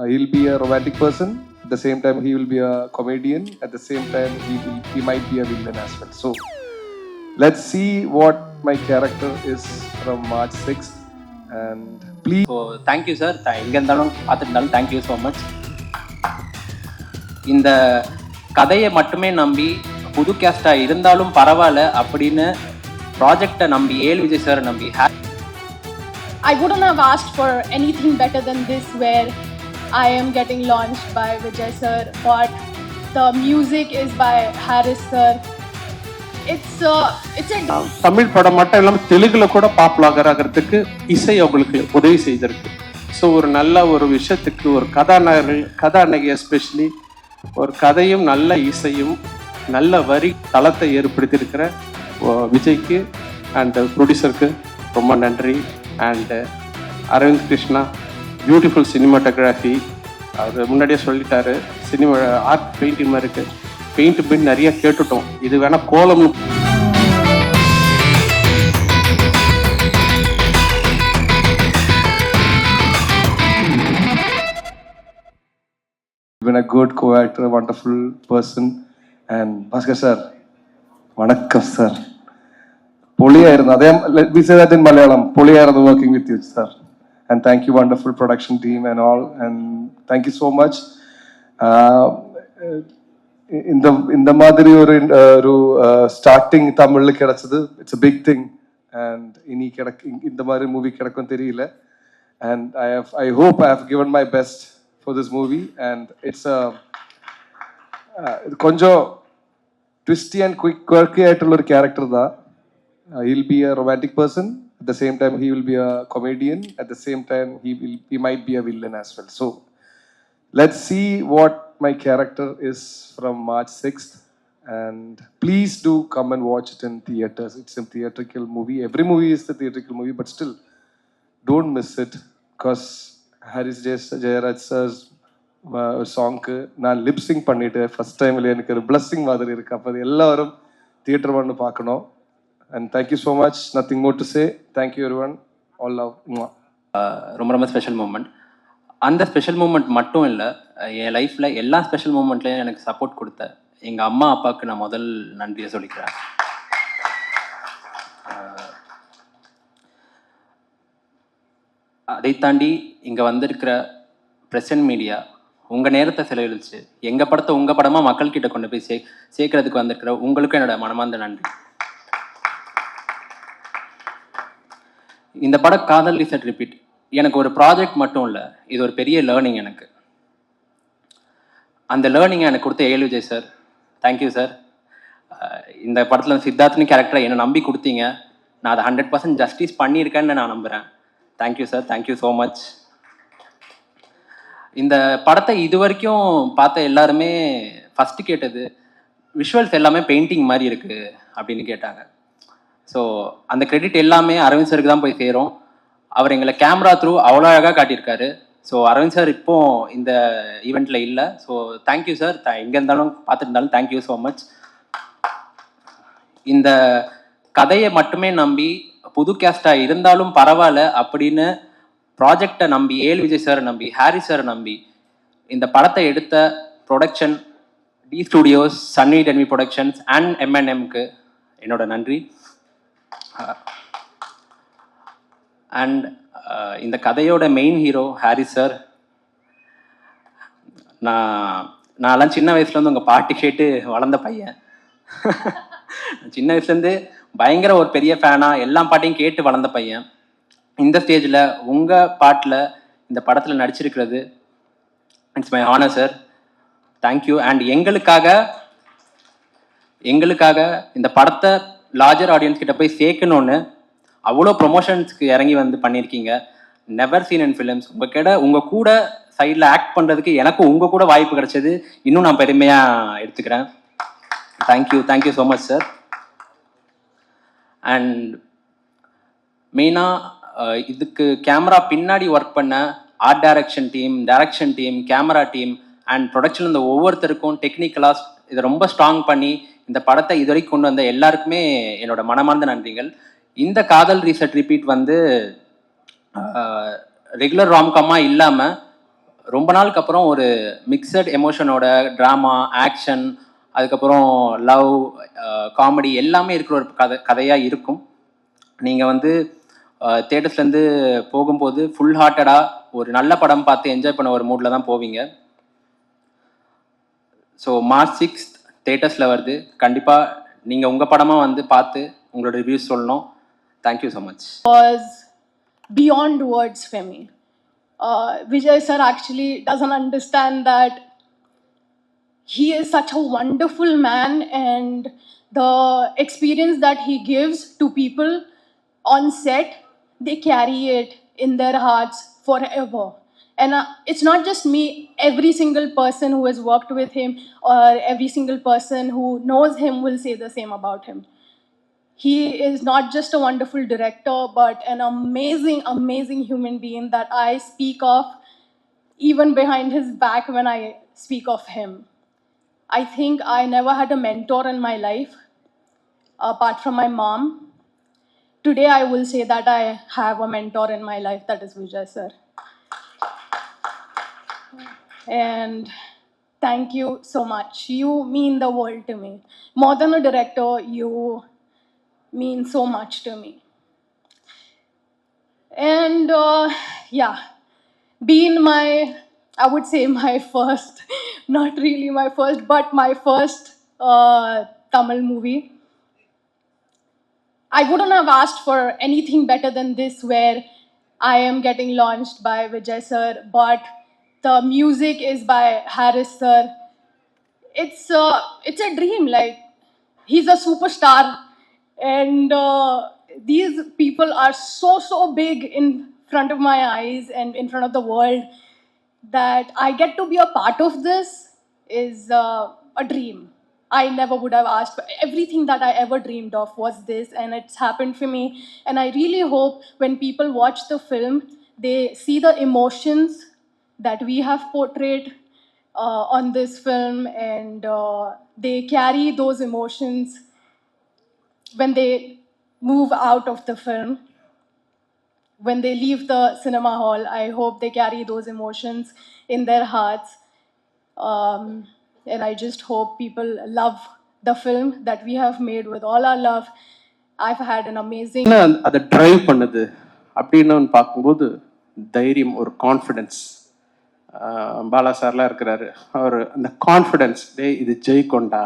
He'll be a romantic person. At the same time, he will be a comedian. At the same time, he might be a villain as well. So let's see what my character is from March 6th. And please. So thank you, sir. எங்கே இருந்தாலும் பார்த்துட்டு thank you so much. இந்த கதையை மட்டுமே நம்பி புது கேஸ்டாக இருந்தாலும் பரவாயில்ல அப்படின்னு ப்ராஜெக்டை நம்பி ஏல் விஜய் சார் நம்பி I wouldn't have asked for anything better than this, where I am getting launched by Vijay sir, but the music is by Haris sir. It's a Tamil படம் மட்டும் இல்லாமல் தெலுங்குல கூட பாப்புலர் ஆகிறதுக்கு இசை அவங்களுக்கு உதவி செய்திருக்கு. ஸோ ஒரு நல்ல ஒரு விஷயத்துக்கு ஒரு கதாநாயகி எஸ்பெஷலி ஒரு கதையும் நல்ல இசையும் நல்ல வரி தளத்தை ஏற்படுத்தியிருக்கிற விஜய்க்கு அண்ட் ப்ரொடியூசருக்கு ரொம்ப நன்றி. And Aravind Krishna beautiful cinematography, அவர் முன்னாடியே சொல்லிட்டாரு, சினிமா ஆர்ட் பெயிண்டிங் மாதிரி இருக்குது. பெயிண்ட் பின் நிறைய கேட்டுட்டோம், இது வேணால் கோலம். Been a good co-actor, a wonderful person. And Bhaskar sir, vanakkam sir. Poliyayirunnu adhe, let me say that in Malayalam, poliyayirunnu working with you sir. And thank you, wonderful production team and all, and thank you so much. In the madiri oru starting Tamil kedachadu, it's a big thing, and ini இந்த மாதிரி movie கிடைக்கும் தெரியல. And I hope I have given my best for this movie, and it's a konjo twisty and quick quirky aayittulla or character da. He'll be a romantic person. At the same time, he will be a comedian. At the same time, he might be a villain as well. So let's see what my character is from March 6th. And please do come and watch it in theaters. It's a theatrical movie. Every movie is a theatrical movie, but still, don't miss it, because Haris Jayaraj sir's சாங்க்கு நான் lip sync பண்ணிட்டு first டைம்ல எனக்கு ஒரு blessing மாதிரி இருக்கு. அப்போ எல்லாரும் theatre வந்து பார்க்கணும். And thank you so much. Nothing more to say. Thank you everyone. All love. ரொம்ப ரொம்ப ஸ்பெஷல் மூமெண்ட். அந்த ஸ்பெஷல் மூமெண்ட் மட்டும் இல்லை, என் லைஃப்பில் எல்லா ஸ்பெஷல் மூமெண்ட்லேயும் எனக்கு சப்போர்ட் கொடுத்த எங்கள் அம்மா அப்பாவுக்கு நான் முதல் நன்றியை சொல்லிக்கிறேன். அதை தாண்டி இங்கே வந்திருக்கிற ப்ரெசன்ட் மீடியா உங்கள் நேரத்தை செலவழிச்சு எங்கள் படத்தை உங்கள் படமாக மக்கள்கிட்ட கொண்டு போய் சேர்க்கறதுக்கு வந்திருக்கிற உங்களுக்கும் என்னோட மனமார்ந்த நன்றி. இந்த படம் காதல் ரீசெட் ரிப்பீட் எனக்கு ஒரு ப்ராஜெக்ட் மட்டும் இல்லை, இது ஒரு பெரிய லேர்னிங் எனக்கு. அந்த லேர்னிங்கை எனக்கு கொடுத்த ஏல் விஜய் சார், தேங்க்யூ சார். இந்த படத்தில் சித்தார்த்னு கேரக்டரை என்னை நம்பி கொடுத்தீங்க, நான் அதை 100% ஜஸ்டிஸ் பண்ணியிருக்கேன்னு நான் நம்புகிறேன். Thank you sir, thank you so much. இந்த படத்தை இது வரைக்கும் பார்த்த எல்லாருமே ஃபஸ்ட்டு கேட்டது விஷுவல்ஸ் எல்லாமே பெயிண்டிங் மாதிரி இருக்குது அப்படின்னு கேட்டாங்க. ஸோ அந்த கிரெடிட் எல்லாமே அரவிந்த் சாருக்கு தான் போய் சேரும். அவர் எங்களை கேமரா த்ரூ அவ்வளோ அழகாக காட்டியிருக்காரு. ஸோ அரவிந்த் சார் இப்போ இந்த ஈவெண்ட்டில் இல்லை. So thank you sir. எங்கே இருந்தாலும் பார்த்துட்டு இருந்தாலும் தேங்க்யூ ஸோ மச். இந்த கதையை மட்டுமே நம்பி புது கேஸ்டாக இருந்தாலும் பரவாயில்ல அப்படின்னு ப்ராஜெக்டை நம்பி ஏல் விஜய் சார் நம்பி ஹாரிஸ் சார் நம்பி இந்த படத்தை எடுத்த ப்ரொடக்ஷன் டி ஸ்டுடியோஸ், சன்னி டென்வி ப்ரொடக்ஷன்ஸ் அண்ட் M&Mக்கு என்னோட நன்றி. அண்ட் இந்த கதையோட மெயின் ஹீரோ ஹாரிஸ் சார். நான்லாம் சின்ன வயசுலேருந்து உங்கள் பாட்டு கேட்டு வளர்ந்த பையன். சின்ன வயசுலேருந்து பயங்கர ஒரு பெரிய ஃபேனாக எல்லா பாட்டையும் கேட்டு வளர்ந்த பையன். இந்த ஸ்டேஜில் உங்கள் பாட்டில் இந்த படத்தில் நடிச்சிருக்கிறது it's my honour sir. Thank you. And எங்களுக்காக இந்த படத்தை லார்ஜர் ஆடியன்ஸ் கிட்ட போய் சேர்க்கணுன்னு அவ்வளோ ப்ரொமோஷன்ஸ்க்கு இறங்கி வந்து பண்ணியிருக்கீங்க. Never seen in films. உங்கள் கூட சைடில் ஆக்ட் பண்ணுறதுக்கு எனக்கும் உங்கள் கூட வாய்ப்பு கிடைச்சது இன்னும் நான் பெருமையாக எடுத்துக்கிறேன். Thank you so much sir. And மெயினாக இதுக்கு கேமரா பின்னாடி ஒர்க் பண்ண art direction team, camera team and production இந்த ஒவ்வொருத்தருக்கும் டெக்னிக்கலாக இதை ரொம்ப ஸ்ட்ராங் பண்ணி இந்த படத்தை இது வரைக்கும் கொண்டு வந்த எல்லாருக்குமே என்னோட மனமார்ந்த நன்றிகள். இந்த காதல் ரீசெட் ரிப்பீட் வந்து ரெகுலர் ராம்காமாக இல்லாமல் ரொம்ப நாளுக்கு அப்புறம் ஒரு மிக்சட் எமோஷனோட ட்ராமா, ஆக்ஷன், அதுக்கப்புறம் லவ், காமெடி எல்லாமே இருக்கிற ஒரு கதையாக இருக்கும். நீங்கள் வந்து தேட்டர்ஸ்லேருந்து போகும்போது ஃபுல் ஹார்ட்டடாக ஒரு நல்ல படம் பார்த்து என்ஜாய் பண்ண ஒரு மூடில் தான் போவீங்க. ஸோ March 6 தேட்டர்ஸில் வருது. கண்டிப்பாக நீங்கள் உங்கள் படமாக வந்து பார்த்து உங்களோட ரிவ்யூஸ் சொல்லணும். Thank you so much. Was beyond words for me. Vijay sir actually doesn't understand that he is such a wonderful man, and the experience that he gives to people on set, they carry it in their hearts forever. And it's not just me, every single person who has worked with him or every single person who knows him will say the same about him. He is not just a wonderful director, but an amazing, amazing human being that I speak of even behind his back when I speak of him. I think I never had a mentor in my life apart from my mom. Today I will say that I have a mentor in my life, that is Vijay sir. And thank you so much. You mean the world to me. More than a director, you mean so much to me. And yeah, being my, I would say my first, not really my first, but my first Tamil movie, I wouldn't have asked for anything better than this, where I am getting launched by Vijay sir, but the music is by Harris sir. It's a dream. Like, he's a superstar, and these people are so big in front of my eyes and in front of the world, that I get to be a part of this is a dream. I never would have asked for everything that I ever dreamed of was this, and it's happened for me. And I really hope when people watch the film, they see the emotions that we have portrayed on this film, and they carry those emotions when they move out of the film. When they leave the cinema hall, I hope they carry those emotions in their hearts. And I just hope people love the film that we have made with all our love. I've had an amazing... அதை drive பண்ணுது அப்படின்னு பார்க்கும்போது தைரியம், ஒரு confidence. Bala சார்லாம் இருக்கிறாரு, அவர் அந்த confidence, இது ஜெயிக்கொண்டா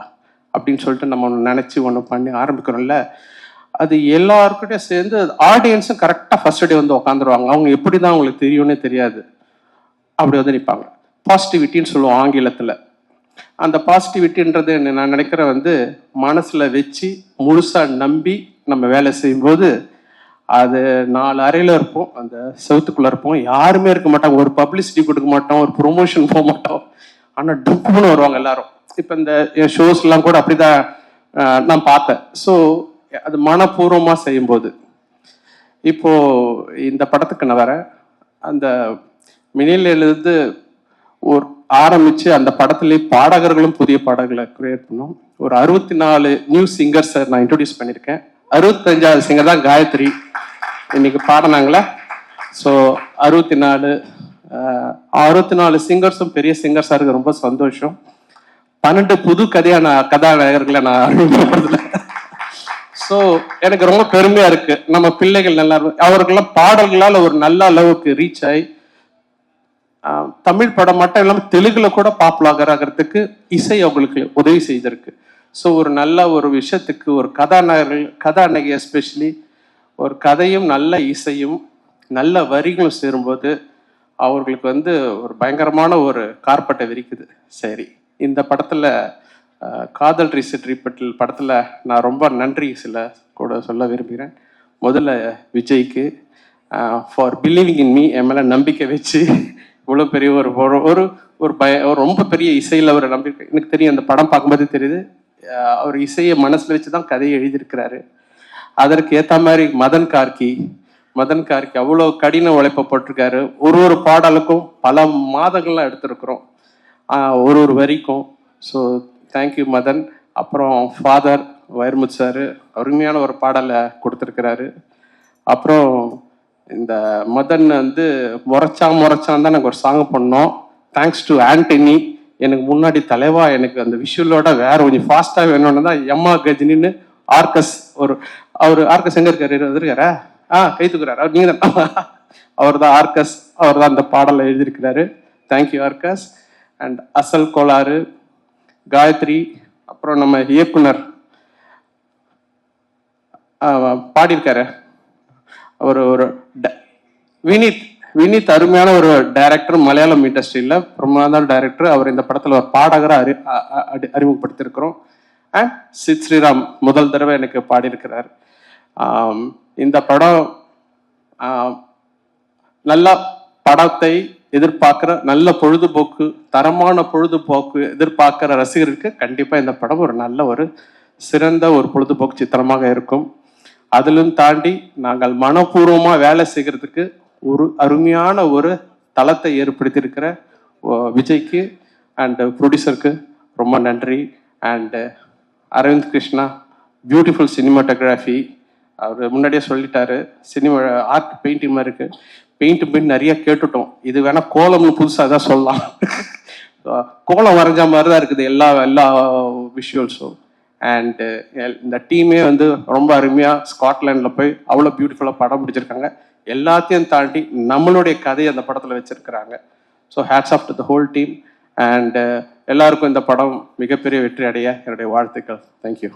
அப்படின்னு சொல்லிட்டு நம்ம ஒன்று நினச்சி ஒன்று பண்ணி ஆரம்பிக்கிறோம்ல, அது எல்லாருக்கிட்டையும் சேர்ந்து ஆடியன்ஸும் கரெக்டாக ஃபர்ஸ்ட் டே வந்து உட்காந்துருவாங்க. அவங்க எப்படி தான் அவங்களுக்கு தெரியும்னே தெரியாது, அப்படி வந்து நிற்பாங்க. பாசிட்டிவிட்டின்னு சொல்லுவோம் ஆங்கிலத்தில். அந்த பாசிட்டிவிட்டின்றது நான் நினைக்கிறேன் வந்து மனசில் வச்சு முழுசாக நம்பி நம்ம வேலை செய்யும்போது, அது 4 அறையில் இருப்போம், அந்த செவத்துக்குள்ளே இருப்போம், யாருமே இருக்க மாட்டாங்க, ஒரு பப்ளிசிட்டி கொடுக்க மாட்டோம், ஒரு ப்ரொமோஷன் போக மாட்டோம், ஆனால் டப்புன்னு வருவாங்க எல்லாரும். இப்போ இந்த ஷோஸ்லாம் கூட அப்படி தான் நான் பார்த்தேன். ஸோ அது மனப்பூர்வமாக செய்யும்போது, இப்போது இந்த படத்துக்கு நான் வரேன், அந்த மினிலேருந்து ஒரு ஆரம்பித்து அந்த படத்துலேயே பாடகர்களும் புதிய பாடல்களை கிரியேட் பண்ணோம். ஒரு 64 நியூ சிங்கர்ஸை நான் இன்ட்ரடியூஸ் பண்ணியிருக்கேன். 65வது சிங்கர் தான் காயத்ரி இன்னைக்கு பாடினாங்களே. ஸோ 64 சிங்கர்ஸும் பெரிய சிங்கர்ஸாக இருக்க ரொம்ப சந்தோஷம். 12 புது கதாநாயகர்களை நான் அறிமுகப்படுத்தல. ஸோ எனக்கு ரொம்ப பெருமையாக இருக்குது. நம்ம பிள்ளைகள் நல்லா அவர்களெல்லாம் பாடல்களால் ஒரு நல்ல அளவுக்கு ரீச் ஆகி தமிழ் படம் மட்டும் இல்லாமல் தெலுங்குல கூட பாப்புலர் ஆகிறதுக்கு இசை அவங்களுக்கு உதவி செய்திருக்கு. ஸோ ஒரு நல்ல ஒரு விஷயத்துக்கு ஒரு கதாநாயகி எஸ்பெஷலி ஒரு கதையும் நல்ல இசையும் நல்ல வரிகளும் சேரும்போது அவர்களுக்கு வந்து ஒரு பயங்கரமான ஒரு கார்பட்டை விரிக்குது. சரி, இந்த படத்தில் காதல் ரீசெட் ரிப்பீட்டல் படத்தில் நான் ரொம்ப நன்றி கூட சொல்ல விரும்புகிறேன். முதல்ல விஜய்க்கு ஃபார் பிலீவிங் இன் மீ, என் மேலே நம்பிக்கை வச்சு இவ்வளோ பெரிய ஒரு ரொம்ப பெரிய இசையில் ஒரு நம்பிக்கை. எனக்கு தெரியும், அந்த படம் பார்க்கும்போது தெரியுது, அவர் இசையை மனசில் வச்சு தான் கதையை எழுதியிருக்கிறாரு. அதற்கு ஏற்ற மாதிரி மதன் கார்கி அவ்வளோ கடின உழைப்பை போட்டிருக்காரு. ஒரு பாடலுக்கும் பல மாதங்கள்லாம் எடுத்திருக்கிறோம், ஒரு வரிக்கும். So thank you Madan. அப்புறம் ஃபாதர் வைரமுத்து சார் அருமையான ஒரு பாடலை கொடுத்துருக்கிறாரு. அப்புறம் இந்த மதன் வந்து முறைச்சான் தான் நாங்கள் ஒரு சாங் பண்ணோம். Thanks to Antony. எனக்கு முன்னாடி தலைவா எனக்கு அந்த விஷுவலோட வேற கொஞ்சம் ஃபாஸ்ட்டாக வேணும்னு தான் எம்மா கஜினின்னு ஆர்கஸ் அவர் ஆர்கஸ் எங்கே இருக்காரா? கை தூக்குறாரு அவர். நீங்கள் தான் அவர் தான் ஆர்கஸ், அவர் தான் அந்த பாடலை எழுதியிருக்கிறாரு. தேங்க்யூ ஆர்கஸ். அண்ட் அசல் கோளாறு, காயத்ரி, அப்புறம் நம்ம இயக்குனர் பாடியிருக்காரு ஒரு வினீத் அருமையான ஒரு டைரக்டர், மலையாளம் இண்டஸ்ட்ரியில் பிரமாதான டைரக்டர். அவர் இந்த படத்தில் ஒரு பாடகரை அறிமுகப்படுத்தியிருக்கிறோம். அண்ட் சித் ஸ்ரீராம் முதல் தடவை எனக்கு பாடியிருக்கிறார். இந்த படம் நல்ல படத்தை எதிர்பார்க்குற, நல்ல பொழுதுபோக்கு, தரமான பொழுதுபோக்கு எதிர்பார்க்குற ரசிகருக்கு கண்டிப்பாக இந்த படம் ஒரு நல்ல ஒரு சிறந்த ஒரு பொழுதுபோக்கு சித்திரமாக இருக்கும். அதிலும் தாண்டி நாங்கள் மனப்பூர்வமாக வேலை செய்கிறதுக்கு ஒரு அருமையான ஒரு தளத்தை ஏற்படுத்தியிருக்கிற விஜய்க்கு அண்ட் ப்ரொடியூசருக்கு ரொம்ப நன்றி. And Aravind Krishna, beautiful cinematography. அவர் முன்னாடியே சொல்லிட்டாரு, சினிமா ஆர்ட் பெயிண்டிங் மாதிரி இருக்கு. பெயிண்ட் நிறைய கேட்டுட்டோம், இது வேணா கோலம்னு புதுசாக தான் சொல்லலாம். கோலம் வரைஞ்ச மாதிரி தான் இருக்குது எல்லா விஷுவல்ஸும். அண்டு இந்த டீமே வந்து ரொம்ப அருமையாக ஸ்காட்லாண்டில் போய் அவ்வளோ பியூட்டிஃபுல்லாக படம் பிடிச்சிருக்காங்க. எல்லாத்தையும் தாண்டி நம்மளுடைய கதையை அந்த படத்தில் வச்சுருக்கிறாங்க. So hats off to the whole team. And எல்லாருக்கும் இந்த படம் மிகப்பெரிய வெற்றி அடைய என்னுடைய வாழ்த்துக்கள். தேங்க்யூ.